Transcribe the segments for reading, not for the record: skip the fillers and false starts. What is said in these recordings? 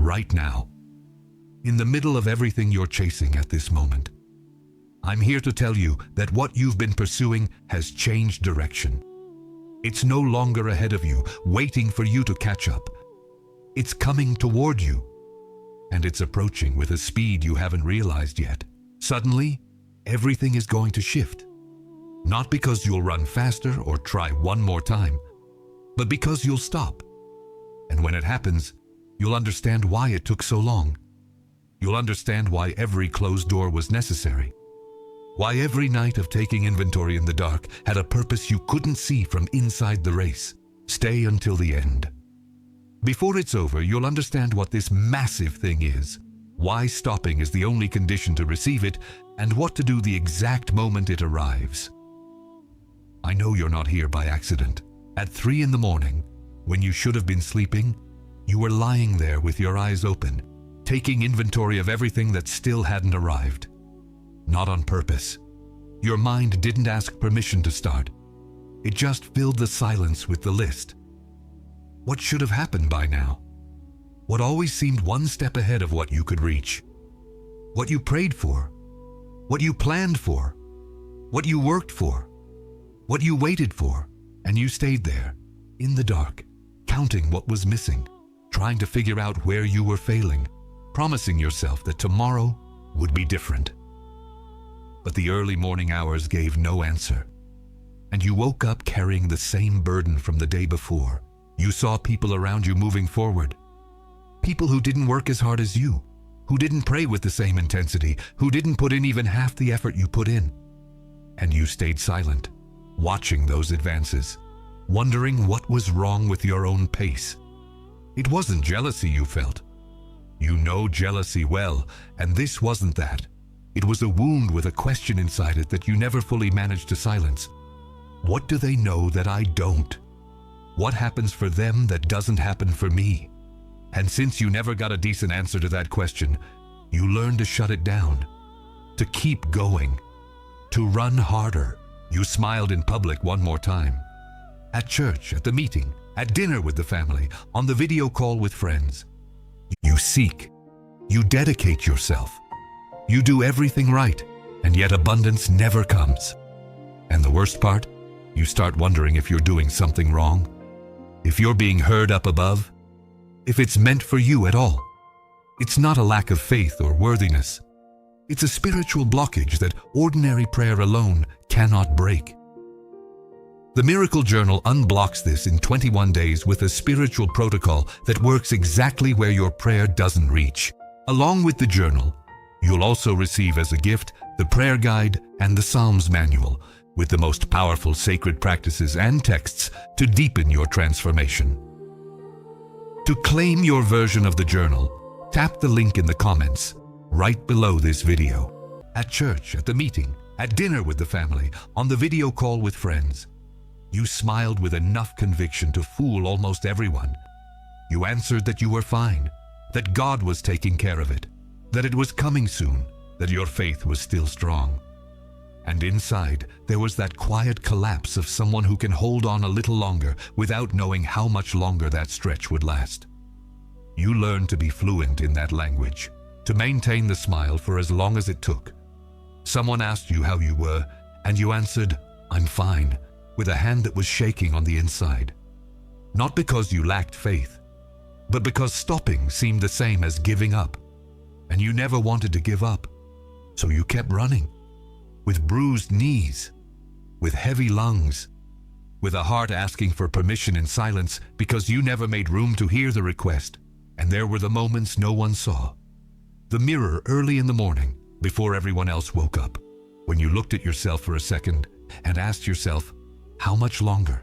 right now. In the middle of everything you're chasing at this moment. I'm here to tell you that what you've been pursuing has changed direction. It's no longer ahead of you, waiting for you to catch up. It's coming toward you, and it's approaching with a speed you haven't realized yet. Suddenly, everything is going to shift. Not because you'll run faster or try one more time, but because you'll stop. And when it happens, you'll understand why it took so long. You'll understand why every closed door was necessary. Why every night of taking inventory in the dark had a purpose you couldn't see from inside the race. Stay until the end. Before it's over, you'll understand what this massive thing is, why stopping is the only condition to receive it, and what to do the exact moment it arrives. I know you're not here by accident. At 3 in the morning, when you should have been sleeping, you were lying there with your eyes open, taking inventory of everything that still hadn't arrived. Not on purpose. Your mind didn't ask permission to start. It just filled the silence with the list. What should have happened by now? What always seemed one step ahead of what you could reach? What you prayed for? What you planned for? What you worked for? What you waited for? And you stayed there, in the dark, counting what was missing, trying to figure out where you were failing, promising yourself that tomorrow would be different. But the early morning hours gave no answer, and you woke up carrying the same burden from the day before. You saw people around you moving forward, people who didn't work as hard as you, who didn't pray with the same intensity, who didn't put in even half the effort you put in. And you stayed silent, watching those advances, wondering what was wrong with your own pace. It wasn't jealousy you felt. You know jealousy well, and this wasn't that. It was a wound with a question inside it that you never fully managed to silence. What do they know that I don't? What happens for them that doesn't happen for me? And since you never got a decent answer to that question, you learned to shut it down, to keep going, to run harder. You smiled in public one more time. At church, at the meeting, at dinner with the family, on the video call with friends. You seek. You dedicate yourself. You do everything right, and yet abundance never comes. And the worst part? You start wondering if you're doing something wrong, if you're being heard up above, if it's meant for you at all. It's not a lack of faith or worthiness. It's a spiritual blockage that ordinary prayer alone cannot break. The Miracle Journal unblocks this in 21 days with a spiritual protocol that works exactly where your prayer doesn't reach. Along with the journal, you'll also receive as a gift the prayer guide and the Psalms manual with the most powerful sacred practices and texts to deepen your transformation. To claim your version of the journal, tap the link in the comments right below this video. At church, at the meeting, at dinner with the family, on the video call with friends, you smiled with enough conviction to fool almost everyone. You answered that you were fine, that God was taking care of it, that it was coming soon, that your faith was still strong. And inside, there was that quiet collapse of someone who can hold on a little longer without knowing how much longer that stretch would last. You learned to be fluent in that language, to maintain the smile for as long as it took. Someone asked you how you were, and you answered, "I'm fine," with a hand that was shaking on the inside. Not because you lacked faith, but because stopping seemed the same as giving up. And you never wanted to give up, so you kept running. With bruised knees, with heavy lungs, with a heart asking for permission in silence because you never made room to hear the request. And there were the moments no one saw. The mirror early in the morning, before everyone else woke up, when you looked at yourself for a second and asked yourself, how much longer?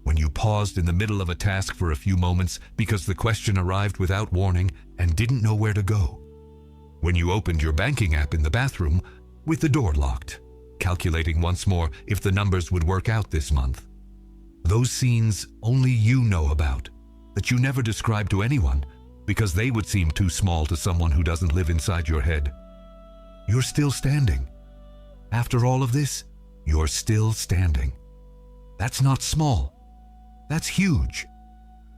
When you paused in the middle of a task for a few moments because the question arrived without warning and didn't know where to go. When you opened your banking app in the bathroom with the door locked, calculating once more if the numbers would work out this month. Those scenes only you know about, that you never describe to anyone because they would seem too small to someone who doesn't live inside your head. You're still standing. After all of this, you're still standing. That's not small. That's huge.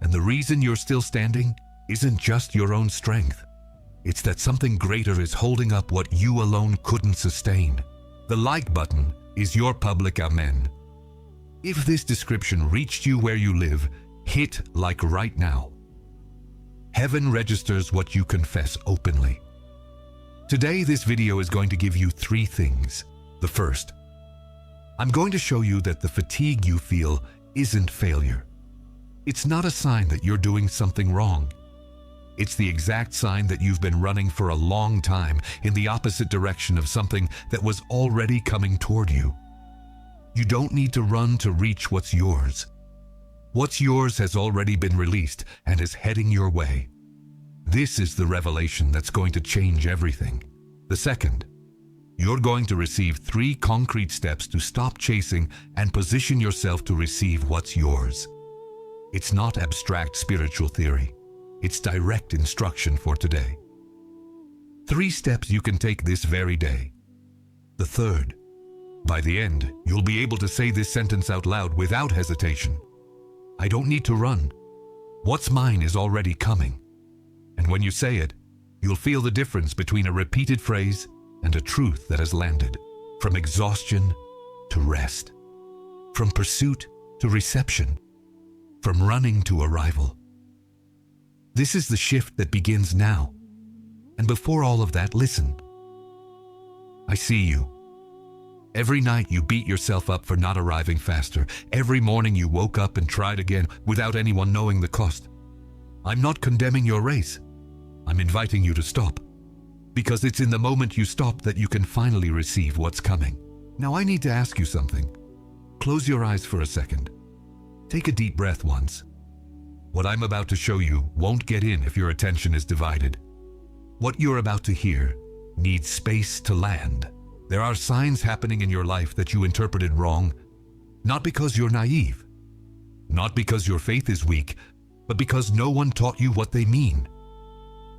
And the reason you're still standing isn't just your own strength. It's that something greater is holding up what you alone couldn't sustain. The like button is your public amen. If this description reached you where you live, hit like right now. Heaven registers what you confess openly. Today, this video is going to give you 3 things. The first, I'm going to show you that the fatigue you feel isn't failure. It's not a sign that you're doing something wrong. It's the exact sign that you've been running for a long time in the opposite direction of something that was already coming toward you. You don't need to run to reach what's yours. What's yours has already been released and is heading your way. This is the revelation that's going to change everything. The second, you're going to receive 3 concrete steps to stop chasing and position yourself to receive what's yours. It's not abstract spiritual theory. It's direct instruction for today. 3 steps you can take this very day. The third, by the end, you'll be able to say this sentence out loud without hesitation. I don't need to run. What's mine is already coming. And when you say it, you'll feel the difference between a repeated phrase and a truth that has landed. From exhaustion to rest. From pursuit to reception. From running to arrival. This is the shift that begins now. And before all of that, listen. I see you. Every night you beat yourself up for not arriving faster. Every morning you woke up and tried again without anyone knowing the cost. I'm not condemning your race. I'm inviting you to stop. Because it's in the moment you stop that you can finally receive what's coming. Now I need to ask you something. Close your eyes for a second. Take a deep breath once. What I'm about to show you won't get in if your attention is divided. What you're about to hear needs space to land. There are signs happening in your life that you interpreted wrong, not because you're naive, not because your faith is weak, but because no one taught you what they mean.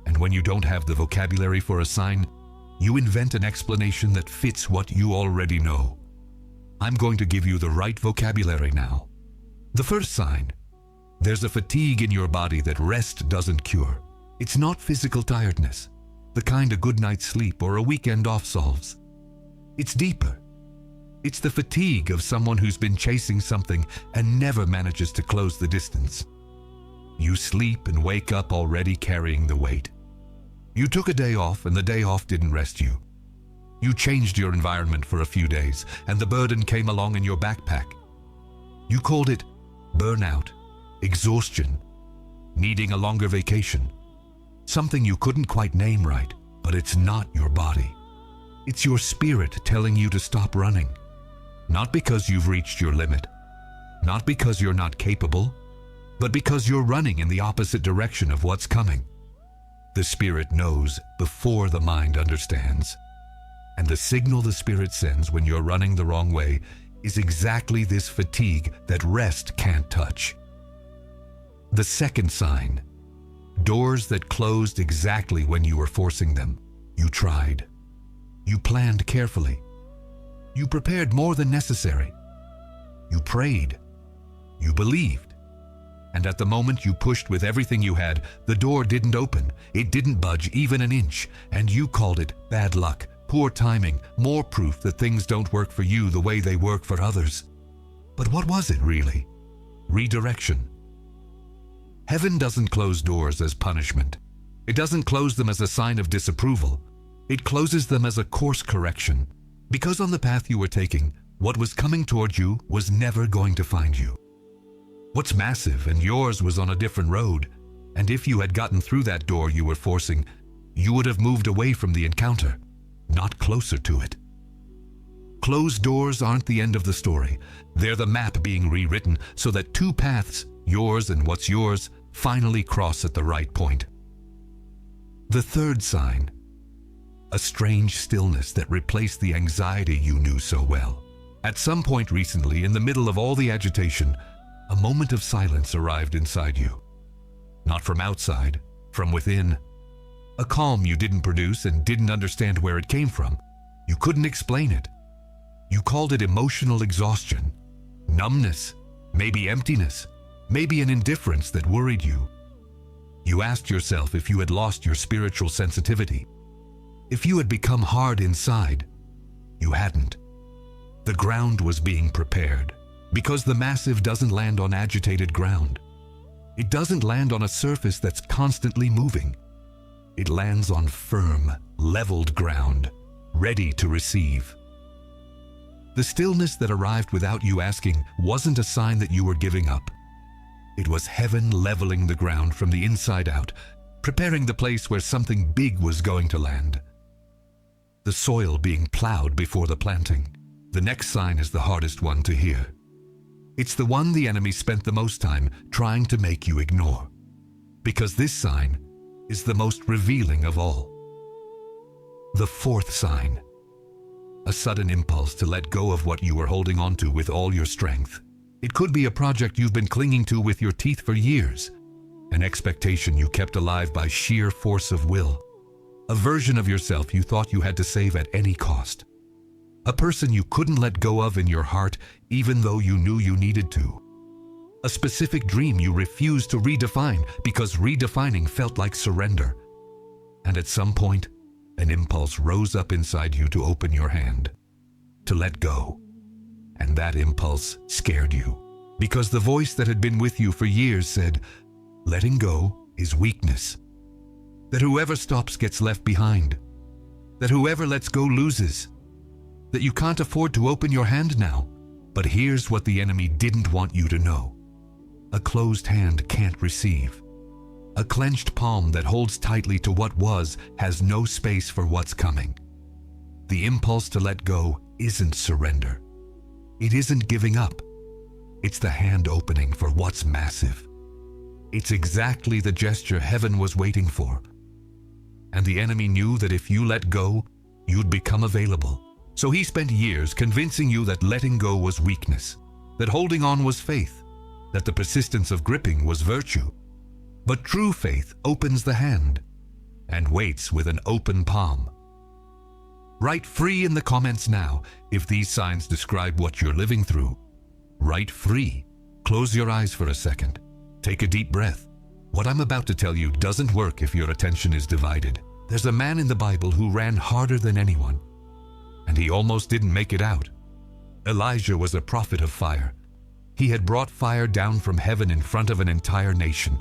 And when you don't have the vocabulary for a sign, you invent an explanation that fits what you already know. I'm going to give you the right vocabulary now. The first sign, there's a fatigue in your body that rest doesn't cure. It's not physical tiredness, the kind a good night's sleep or a weekend off solves. It's deeper. It's the fatigue of someone who's been chasing something and never manages to close the distance. You sleep and wake up already carrying the weight. You took a day off and the day off didn't rest you. You changed your environment for a few days and the burden came along in your backpack. You called it burnout, exhaustion, needing a longer vacation. Something you couldn't quite name right, but it's not your body. It's your spirit telling you to stop running. Not because you've reached your limit, not because you're not capable, but because you're running in the opposite direction of what's coming. The spirit knows before the mind understands. And the signal the spirit sends when you're running the wrong way is exactly this fatigue that rest can't touch. The second sign, doors that closed exactly when you were forcing them. You tried. You planned carefully. You prepared more than necessary. You prayed. You believed. And at the moment you pushed with everything you had, the door didn't open. It didn't budge even an inch. And you called it bad luck, poor timing, more proof that things don't work for you the way they work for others. But what was it really? Redirection. Heaven doesn't close doors as punishment. It doesn't close them as a sign of disapproval. It closes them as a course correction. Because on the path you were taking, what was coming toward you was never going to find you. What's massive and yours was on a different road, and if you had gotten through that door you were forcing, you would have moved away from the encounter, not closer to it. Closed doors aren't the end of the story. They're the map being rewritten so that 2 paths, yours and what's yours, finally cross at the right point. The third sign, a strange stillness that replaced the anxiety you knew so well. At some point recently, in the middle of all the agitation, a moment of silence arrived inside you. Not from outside, from within. A calm you didn't produce and didn't understand where it came from. You couldn't explain it. You called it emotional exhaustion, numbness, maybe emptiness, maybe an indifference that worried you. You asked yourself if you had lost your spiritual sensitivity. If you had become hard inside. You hadn't. The ground was being prepared, because the massive doesn't land on agitated ground. It doesn't land on a surface that's constantly moving. It lands on firm, leveled ground, ready to receive. The stillness that arrived without you asking wasn't a sign that you were giving up. It was heaven leveling the ground from the inside out, preparing the place where something big was going to land. The soil being plowed before the planting. The next sign is the hardest one to hear. It's the one the enemy spent the most time trying to make you ignore. Because this sign is the most revealing of all. The fourth sign. A sudden impulse to let go of what you were holding on to with all your strength. It could be a project you've been clinging to with your teeth for years. An expectation you kept alive by sheer force of will. A version of yourself you thought you had to save at any cost. A person you couldn't let go of in your heart even though you knew you needed to. A specific dream you refused to redefine because redefining felt like surrender. And at some point, an impulse rose up inside you to open your hand, to let go. And that impulse scared you, because the voice that had been with you for years said, letting go is weakness. That whoever stops gets left behind. That whoever lets go loses. That you can't afford to open your hand now. But here's what the enemy didn't want you to know. A closed hand can't receive. A clenched palm that holds tightly to what was has no space for what's coming. The impulse to let go isn't surrender. It isn't giving up. It's the hand opening for what's massive. It's exactly the gesture heaven was waiting for. And the enemy knew that if you let go, you'd become available. So he spent years convincing you that letting go was weakness, that holding on was faith, that the persistence of gripping was virtue. But true faith opens the hand and waits with an open palm. Write free in the comments now if these signs describe what you're living through. Write free. Close your eyes for a second. Take a deep breath. What I'm about to tell you doesn't work if your attention is divided. There's a man in the Bible who ran harder than anyone, and he almost didn't make it out. Elijah was a prophet of fire. He had brought fire down from heaven in front of an entire nation.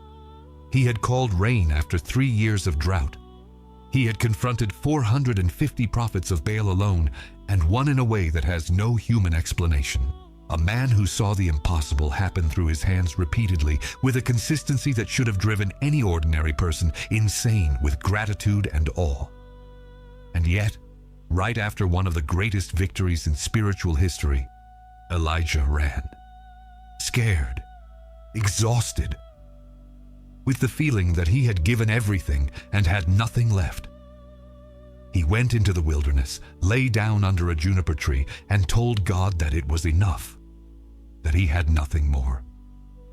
He had called rain after 3 years of drought. He had confronted 450 prophets of Baal alone and won in a way that has no human explanation. A man who saw the impossible happen through his hands repeatedly with a consistency that should have driven any ordinary person insane with gratitude and awe. And yet, right after one of the greatest victories in spiritual history, Elijah ran. Scared, exhausted, with the feeling that he had given everything and had nothing left. He went into the wilderness, lay down under a juniper tree, and told God that it was enough, that he had nothing more,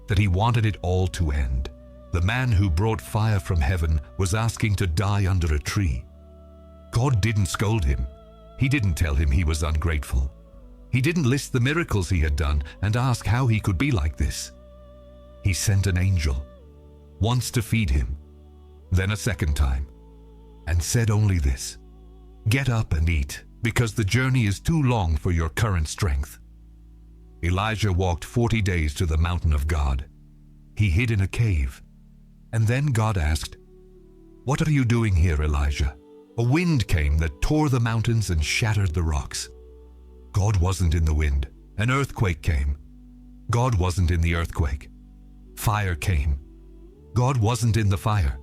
that he wanted it all to end. The man who brought fire from heaven was asking to die under a tree. God didn't scold him. He didn't tell him he was ungrateful. He didn't list the miracles he had done and ask how he could be like this. He sent an angel, once to feed him, then a second time, and said only this: "Get up and eat, because the journey is too long for your current strength." Elijah walked 40 days to the mountain of God. He hid in a cave, and then God asked, "What are you doing here, Elijah?" A wind came that tore the mountains and shattered the rocks. God wasn't in the wind. An earthquake came. God wasn't in the earthquake. Fire came. God wasn't in the fire.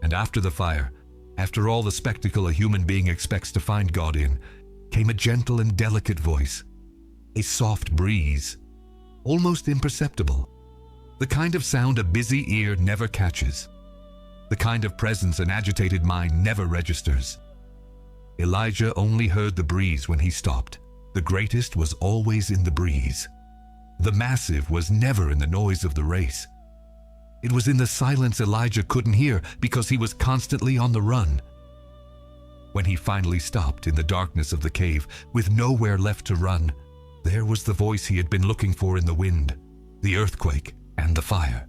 And after the fire, after all the spectacle a human being expects to find God in, came a gentle and delicate voice, a soft breeze, almost imperceptible, the kind of sound a busy ear never catches, the kind of presence an agitated mind never registers. Elijah only heard the breeze when he stopped. The greatest was always in the breeze. The massive was never in the noise of the race. It was in the silence Elijah couldn't hear because he was constantly on the run. When he finally stopped in the darkness of the cave with nowhere left to run, there was the voice he had been looking for in the wind, the earthquake, and the fire.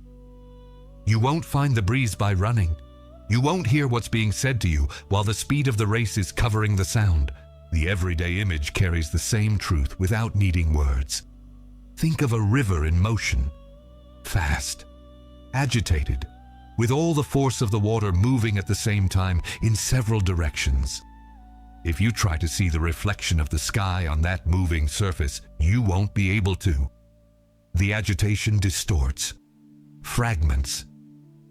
You won't find the breeze by running. You won't hear what's being said to you while the speed of the race is covering the sound. The everyday image carries the same truth without needing words. Think of a river in motion, fast, agitated, with all the force of the water moving at the same time in several directions. If you try to see the reflection of the sky on that moving surface, you won't be able to. The agitation distorts, fragments.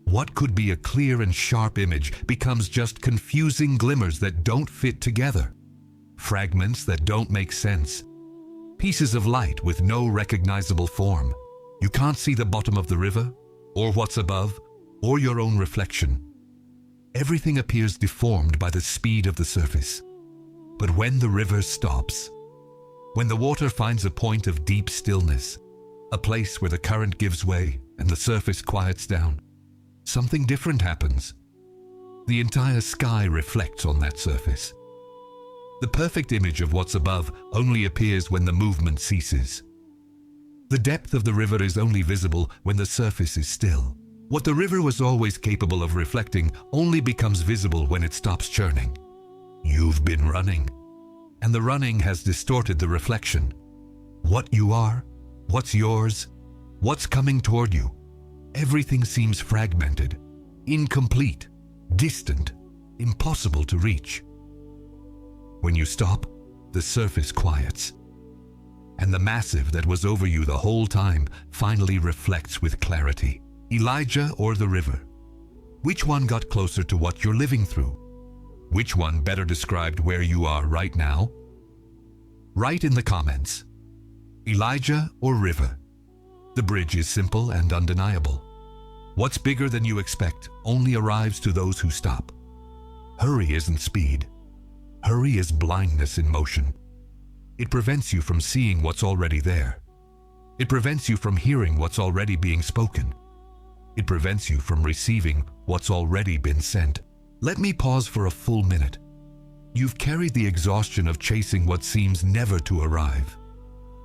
What could be a clear and sharp image becomes just confusing glimmers that don't fit together, fragments that don't make sense, pieces of light with no recognizable form. You can't see the bottom of the river, or what's above, or your own reflection. Everything appears deformed by the speed of the surface. But when the river stops, when the water finds a point of deep stillness, a place where the current gives way and the surface quiets down, something different happens. The entire sky reflects on that surface. The perfect image of what's above only appears when the movement ceases. The depth of the river is only visible when the surface is still. What the river was always capable of reflecting only becomes visible when it stops churning. You've been running, and the running has distorted the reflection. What you are, what's yours, what's coming toward you, everything seems fragmented, incomplete, distant, impossible to reach. When you stop, the surface quiets, and the massive that was over you the whole time finally reflects with clarity. Elijah or the river? Which one got closer to what you're living through? Which one better described where you are right now? Write in the comments. Elijah or river? The bridge is simple and undeniable. What's bigger than you expect only arrives to those who stop. Hurry isn't speed. Hurry is blindness in motion. It prevents you from seeing what's already there. It prevents you from hearing what's already being spoken. It prevents you from receiving what's already been sent. Let me pause for a full minute. You've carried the exhaustion of chasing what seems never to arrive.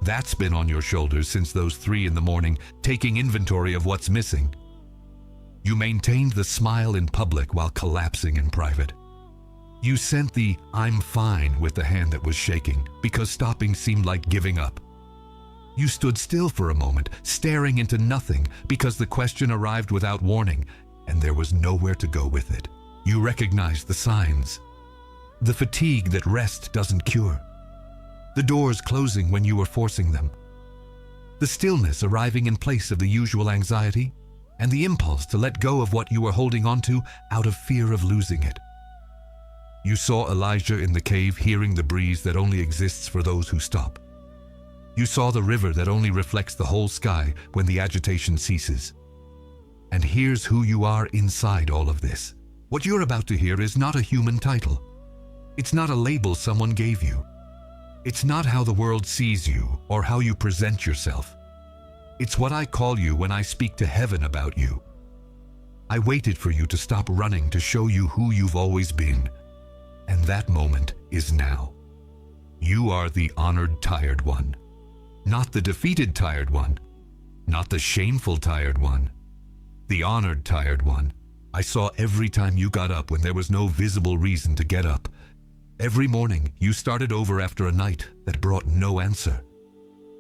That's been on your shoulders since those 3 a.m, taking inventory of what's missing. You maintained the smile in public while collapsing in private. You sent the "I'm fine" with the hand that was shaking because stopping seemed like giving up. You stood still for a moment, staring into nothing because the question arrived without warning, and there was nowhere to go with it. You recognized the signs. The fatigue that rest doesn't cure. The doors closing when you were forcing them. The stillness arriving in place of the usual anxiety, and the impulse to let go of what you were holding onto out of fear of losing it. You saw Elijah in the cave hearing the breeze that only exists for those who stop. You saw the river that only reflects the whole sky when the agitation ceases. And here's who you are inside all of this. What you're about to hear is not a human title. It's not a label someone gave you. It's not how the world sees you or how you present yourself. It's what I call you when I speak to heaven about you. I waited for you to stop running to show you who you've always been. And that moment is now. You are the honored tired one. Not the defeated tired one. Not the shameful tired one. The honored tired one. I saw every time you got up when there was no visible reason to get up. Every morning you started over after a night that brought no answer.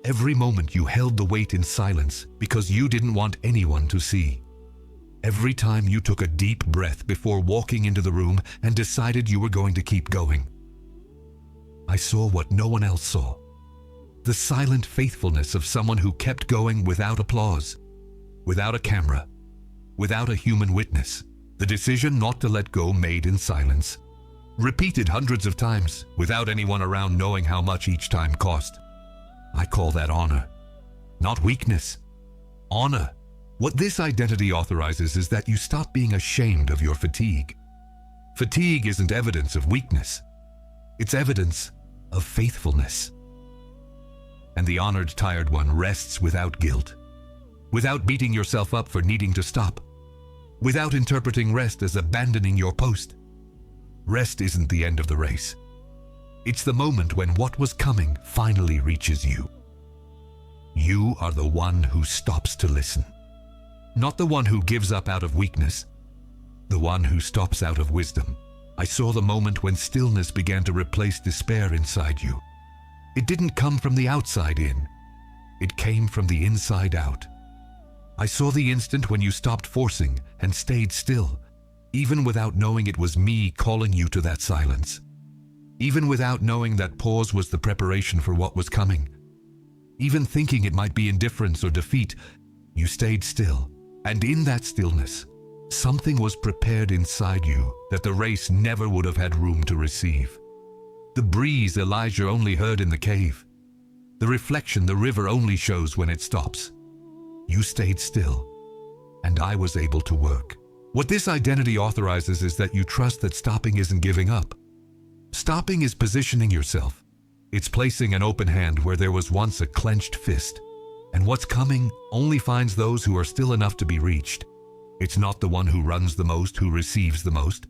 Every moment you held the weight in silence because you didn't want anyone to see. Every time you took a deep breath before walking into the room and decided you were going to keep going. I saw what no one else saw. The silent faithfulness of someone who kept going without applause, without a camera, without a human witness. The decision not to let go made in silence. Repeated hundreds of times without anyone around knowing how much each time cost. I call that honor, not weakness. Honor. What this identity authorizes is that you stop being ashamed of your fatigue. Fatigue isn't evidence of weakness. It's evidence of faithfulness. And the honored tired one rests without guilt, without beating yourself up for needing to stop, without interpreting rest as abandoning your post. Rest isn't the end of the race. It's the moment when what was coming finally reaches you. You are the one who stops to listen. not the one who gives up out of weakness, the one who stops out of wisdom. I saw the moment when stillness began to replace despair inside you. It didn't come from the outside in. It came from the inside out. I saw the instant when you stopped forcing and stayed still, even without knowing it was me calling you to that silence. Even without knowing that pause was the preparation for what was coming. Even thinking it might be indifference or defeat, you stayed still. And in that stillness, something was prepared inside you that the race never would have had room to receive. The breeze Elijah only heard in the cave. The reflection the river only shows when it stops. You stayed still, and I was able to work. What this identity authorizes is that you trust that stopping isn't giving up. Stopping is positioning yourself. It's placing an open hand where there was once a clenched fist. And what's coming only finds those who are still enough to be reached. It's not the one who runs the most who receives the most.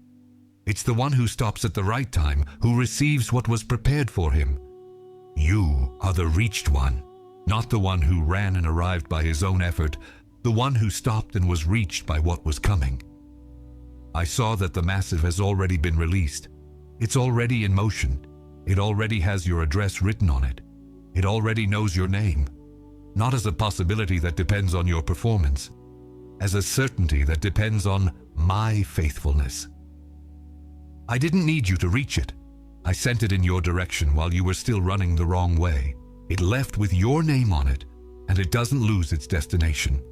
It's the one who stops at the right time, who receives what was prepared for him. You are the reached one, not the one who ran and arrived by his own effort, the one who stopped and was reached by what was coming. I saw that the massive has already been released. It's already in motion. It already has your address written on it. It already knows your name. Not as a possibility that depends on your performance, as a certainty that depends on my faithfulness. I didn't need you to reach it. I sent it in your direction while you were still running the wrong way. It left with your name on it, and it doesn't lose its destination.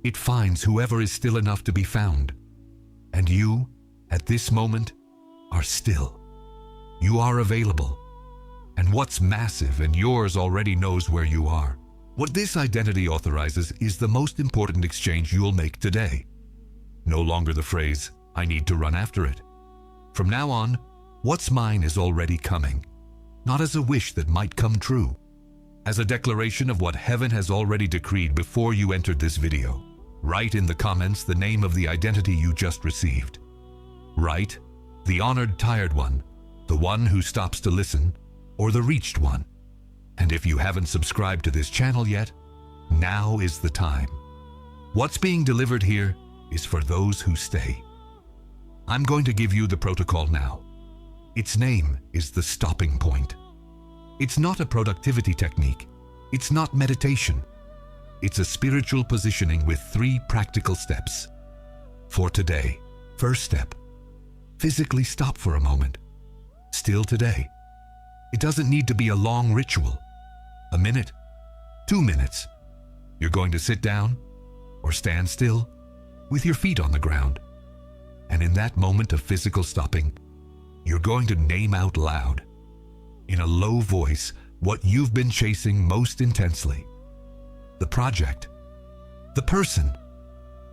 It finds whoever is still enough to be found. And you, at this moment, are still. You are available. And what's massive and yours already knows where you are. What this identity authorizes is the most important exchange you'll make today. No longer the phrase, "I need to run after it." From now on, what's mine is already coming, not as a wish that might come true, as a declaration of what heaven has already decreed before you entered this video. Write in the comments the name of the identity you just received. Write, the honored tired one, the one who stops to listen, or the reached one. And if you haven't subscribed to this channel yet, now is the time. What's being delivered here is for those who stay. I'm going to give you the protocol now. Its name is the stopping point. It's not a productivity technique. It's not meditation. It's a spiritual positioning with 3 practical steps. For today, first step, physically stop for a moment. Still today. It doesn't need to be a long ritual. A minute, 2 minutes. You're going to sit down or stand still with your feet on the ground. And in that moment of physical stopping, you're going to name out loud, in a low voice, what you've been chasing most intensely. The project, the person,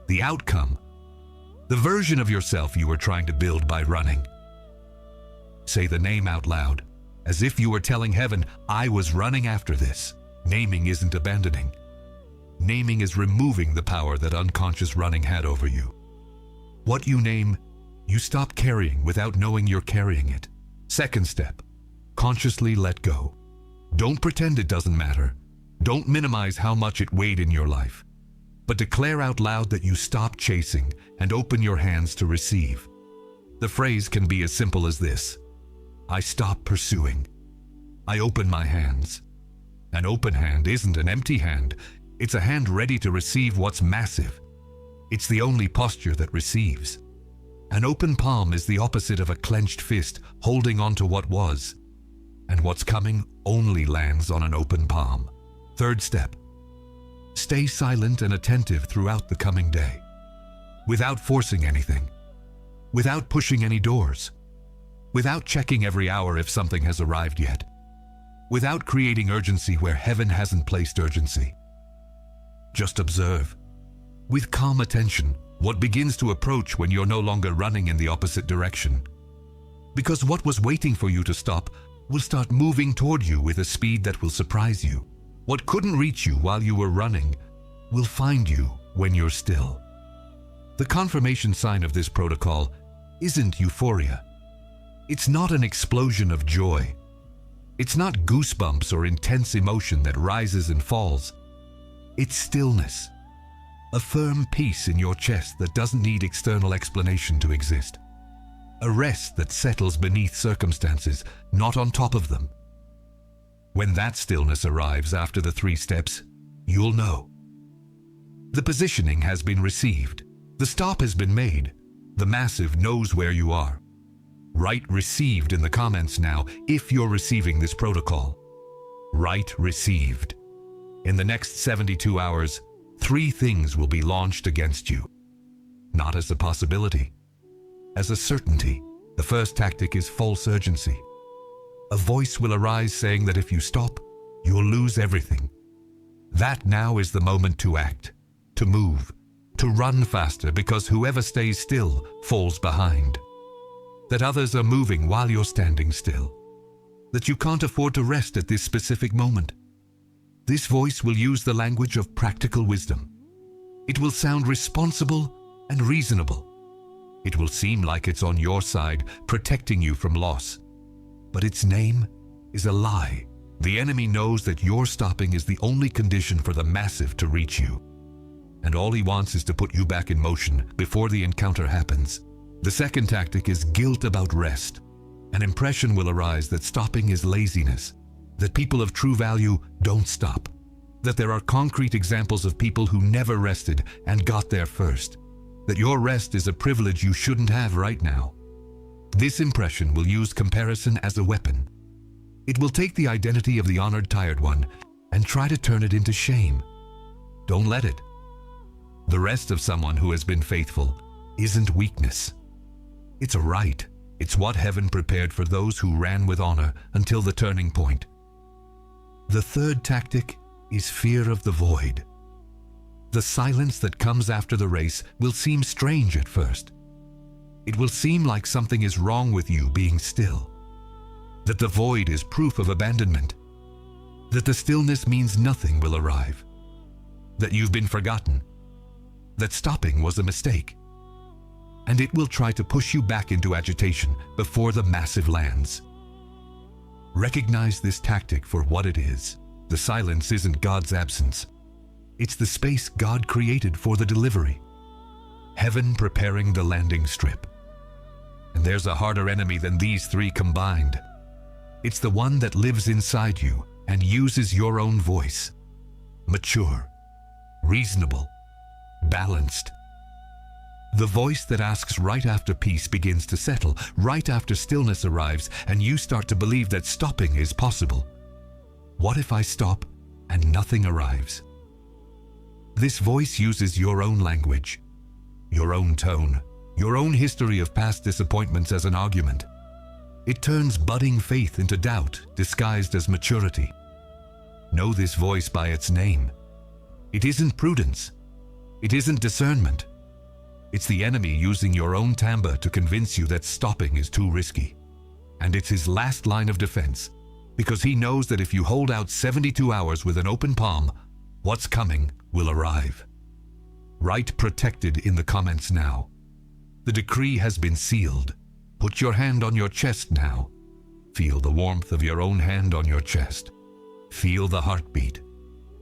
the outcome, the version of yourself you were trying to build by running. Say the name out loud, as if you were telling heaven, I was running after this. Naming isn't abandoning. Naming is removing the power that unconscious running had over you. What you name, you stop carrying without knowing you're carrying it. Second step, consciously let go. Don't pretend it doesn't matter. Don't minimize how much it weighed in your life, but declare out loud that you stop chasing and open your hands to receive. The phrase can be as simple as this: I stop pursuing. I open my hands. An open hand isn't an empty hand. It's a hand ready to receive what's massive. It's the only posture that receives. An open palm is the opposite of a clenched fist holding on to what was. And what's coming only lands on an open palm. Third step, stay silent and attentive throughout the coming day, without forcing anything, without pushing any doors, without checking every hour if something has arrived yet, without creating urgency where heaven hasn't placed urgency. Just observe, with calm attention, what begins to approach when you're no longer running in the opposite direction. Because what was waiting for you to stop will start moving toward you with a speed that will surprise you. What couldn't reach you while you were running will find you when you're still. The confirmation sign of this protocol isn't euphoria. It's not an explosion of joy. It's not goosebumps or intense emotion that rises and falls. It's stillness. A firm peace in your chest that doesn't need external explanation to exist. A rest that settles beneath circumstances, not on top of them. When that stillness arrives after the 3 steps, you'll know. The positioning has been received. The stop has been made. The massive knows where you are. Write received in the comments now if you're receiving this protocol. Write received. In the next 72 hours, 3 things will be launched against you. Not as a possibility, as a certainty. The first tactic is false urgency. A voice will arise saying that if you stop, you'll lose everything. That now is the moment to act, to move, to run faster, because whoever stays still falls behind. That others are moving while you're standing still. That you can't afford to rest at this specific moment. This voice will use the language of practical wisdom. It will sound responsible and reasonable. It will seem like it's on your side, protecting you from loss. But its name is a lie. The enemy knows that your stopping is the only condition for the massive to reach you. And all he wants is to put you back in motion before the encounter happens. The second tactic is guilt about rest. An impression will arise that stopping is laziness, that people of true value don't stop, that there are concrete examples of people who never rested and got there first, that your rest is a privilege you shouldn't have right now. This impression will use comparison as a weapon. It will take the identity of the honored tired one and try to turn it into shame. Don't let it. The rest of someone who has been faithful isn't weakness. It's a right. It's what heaven prepared for those who ran with honor until the turning point. The third tactic is fear of the void. The silence that comes after the race will seem strange at first. It will seem like something is wrong with you being still. That the void is proof of abandonment. That the stillness means nothing will arrive. That you've been forgotten. That stopping was a mistake. And it will try to push you back into agitation before the massive lands. Recognize this tactic for what it is. The silence isn't God's absence. It's the space God created for the delivery. Heaven preparing the landing strip. And there's a harder enemy than these 3 combined. It's the one that lives inside you and uses your own voice. Mature, reasonable, balanced. The voice that asks right after peace begins to settle, right after stillness arrives, and you start to believe that stopping is possible. What if I stop and nothing arrives? This voice uses your own language, your own tone, your own history of past disappointments as an argument. It turns budding faith into doubt, disguised as maturity. Know this voice by its name. It isn't prudence. It isn't discernment. It's the enemy using your own timbre to convince you that stopping is too risky. And it's his last line of defense, because he knows that if you hold out 72 hours with an open palm, what's coming will arrive. Write protected in the comments now. The decree has been sealed. Put your hand on your chest now. Feel the warmth of your own hand on your chest. Feel the heartbeat.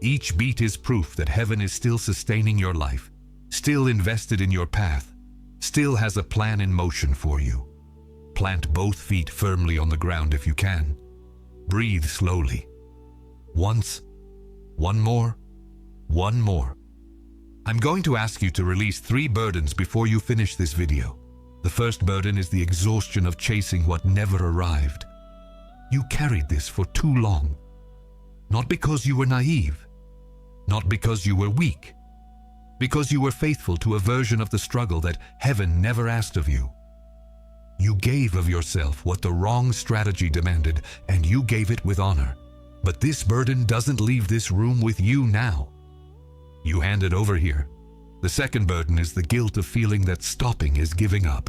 Each beat is proof that heaven is still sustaining your life, still invested in your path, still has a plan in motion for you. Plant both feet firmly on the ground if you can. Breathe slowly. Once, one more, one more. I'm going to ask you to release 3 burdens before you finish this video. The first burden is the exhaustion of chasing what never arrived. You carried this for too long. Not because you were naive, not because you were weak, because you were faithful to a version of the struggle that heaven never asked of you. You gave of yourself what the wrong strategy demanded, and you gave it with honor. But this burden doesn't leave this room with you now. You hand it over here. The second burden is the guilt of feeling that stopping is giving up.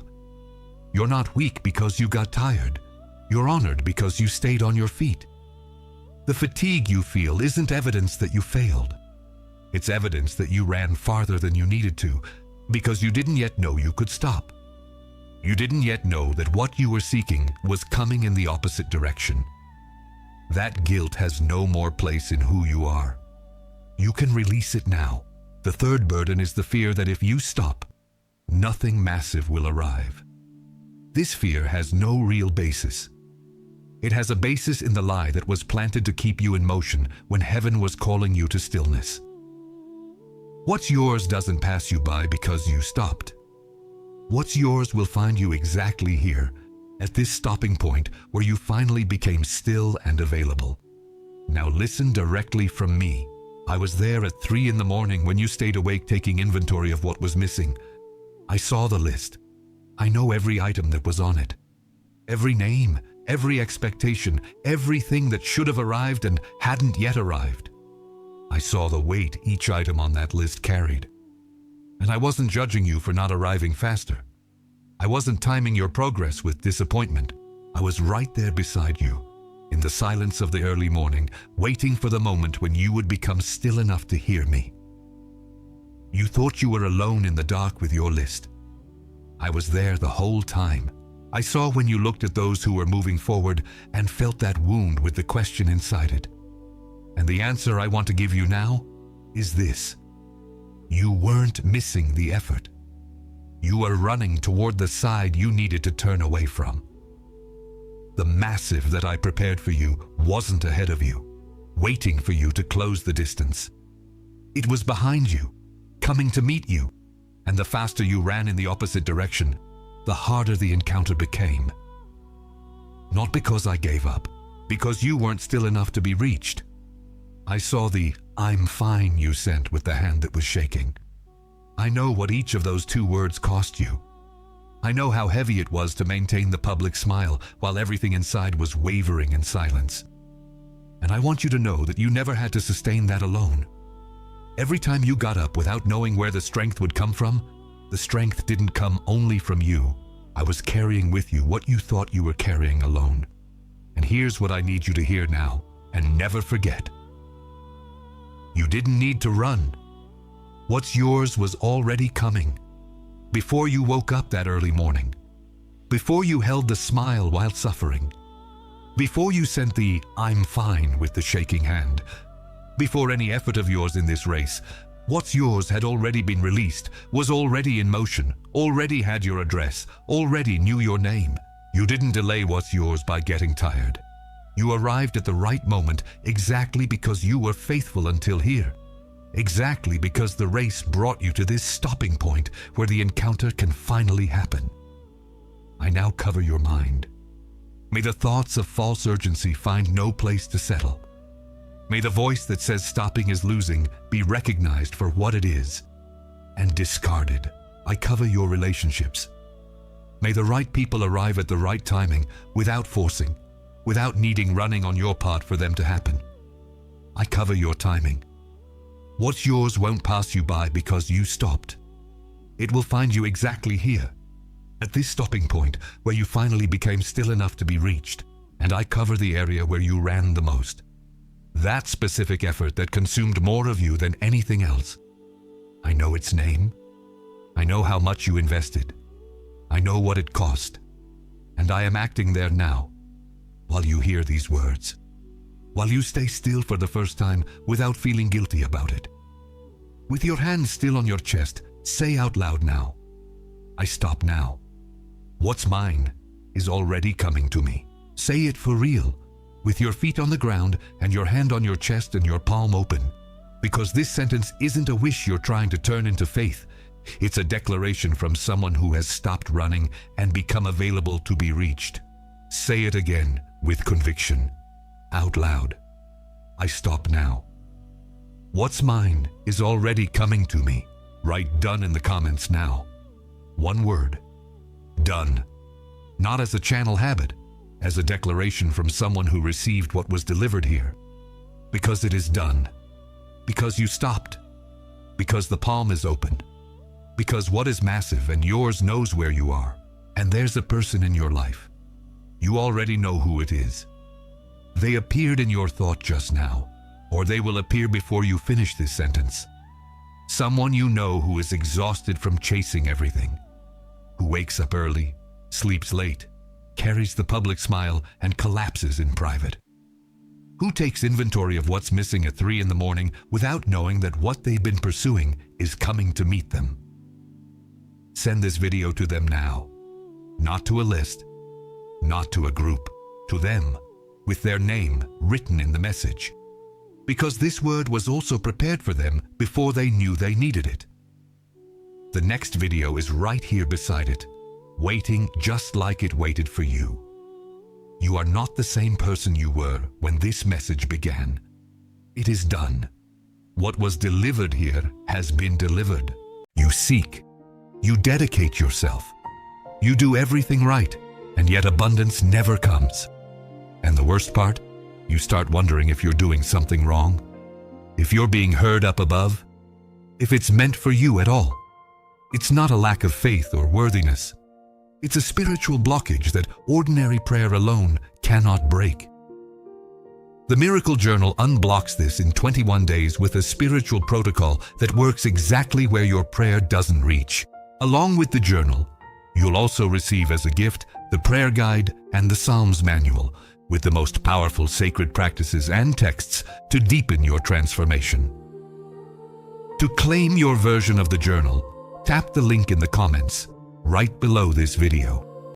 You're not weak because you got tired. You're honored because you stayed on your feet. The fatigue you feel isn't evidence that you failed. It's evidence that you ran farther than you needed to because you didn't yet know you could stop. You didn't yet know that what you were seeking was coming in the opposite direction. That guilt has no more place in who you are. You can release it now. The third burden is the fear that if you stop, nothing massive will arrive. This fear has no real basis. It has a basis in the lie that was planted to keep you in motion when heaven was calling you to stillness. What's yours doesn't pass you by because you stopped. What's yours will find you exactly here, at this stopping point where you finally became still and available. Now listen directly from me. I was there at 3 in the morning when you stayed awake taking inventory of what was missing. I saw the list. I know every item that was on it. Every name, every expectation, everything that should have arrived and hadn't yet arrived. I saw the weight each item on that list carried. And I wasn't judging you for not arriving faster. I wasn't timing your progress with disappointment. I was right there beside you, in the silence of the early morning, waiting for the moment when you would become still enough to hear me. You thought you were alone in the dark with your list. I was there the whole time. I saw when you looked at those who were moving forward and felt that wound with the question inside it. And the answer I want to give you now is this. You weren't missing the effort. You were running toward the side you needed to turn away from. The massive that I prepared for you wasn't ahead of you, waiting for you to close the distance. It was behind you, coming to meet you, and the faster you ran in the opposite direction, the harder the encounter became. Not because I gave up, because you weren't still enough to be reached. I saw the "I'm fine" you sent with the hand that was shaking. I know what each of those 2 words cost you. I know how heavy it was to maintain the public smile while everything inside was wavering in silence. And I want you to know that you never had to sustain that alone. Every time you got up without knowing where the strength would come from, the strength didn't come only from you. I was carrying with you what you thought you were carrying alone. And here's what I need you to hear now, and never forget. You didn't need to run. What's yours was already coming. Before you woke up that early morning, before you held the smile while suffering, before you sent the "I'm fine" with the shaking hand, before any effort of yours in this race, what's yours had already been released, was already in motion, already had your address, already knew your name. You didn't delay what's yours by getting tired. You arrived at the right moment exactly because you were faithful until here. Exactly because the race brought you to this stopping point where the encounter can finally happen. I now cover your mind. May the thoughts of false urgency find no place to settle. May the voice that says stopping is losing be recognized for what it is and discarded. I cover your relationships. May the right people arrive at the right timing without forcing, without needing running on your part for them to happen. I cover your timing. What's yours won't pass you by because you stopped. It will find you exactly here, at this stopping point where you finally became still enough to be reached, and I cover the area where you ran the most. That specific effort that consumed more of you than anything else. I know its name. I know how much you invested. I know what it cost. And I am acting there now, while you hear these words. While you stay still for the first time without feeling guilty about it. With your hands still on your chest, say out loud now, I stop now. What's mine is already coming to me. Say it for real, with your feet on the ground and your hand on your chest and your palm open. Because this sentence isn't a wish you're trying to turn into faith. It's a declaration from someone who has stopped running and become available to be reached. Say it again with conviction. Out loud. I stop now. What's mine is already coming to me. Write "done" in the comments now. One word. Done. Not as a channel habit, as a declaration from someone who received what was delivered here. Because it is done. Because you stopped. Because the palm is open. Because what is massive and yours knows where you are. And there's a person in your life. You already know who it is. They appeared in your thought just now, or they will appear before you finish this sentence. Someone you know who is exhausted from chasing everything, who wakes up early, sleeps late, carries the public smile, and collapses in private. Who takes inventory of what's missing at 3 in the morning without knowing that what they've been pursuing is coming to meet them? Send this video to them now. Not to a list, not to a group, to them, with their name written in the message. Because this word was also prepared for them before they knew they needed it. The next video is right here beside it, waiting just like it waited for you. You are not the same person you were when this message began. It is done. What was delivered here has been delivered. You seek. You dedicate yourself. You do everything right, and yet abundance never comes. And the worst part? You start wondering if you're doing something wrong, if you're being heard up above, if it's meant for you at all. It's not a lack of faith or worthiness. It's a spiritual blockage that ordinary prayer alone cannot break. The Miracle Journal unblocks this in 21 days with a spiritual protocol that works exactly where your prayer doesn't reach. Along with the journal, you'll also receive as a gift the prayer guide and the Psalms manual with the most powerful sacred practices and texts to deepen your transformation. To claim your version of the journal, tap the link in the comments right below this video.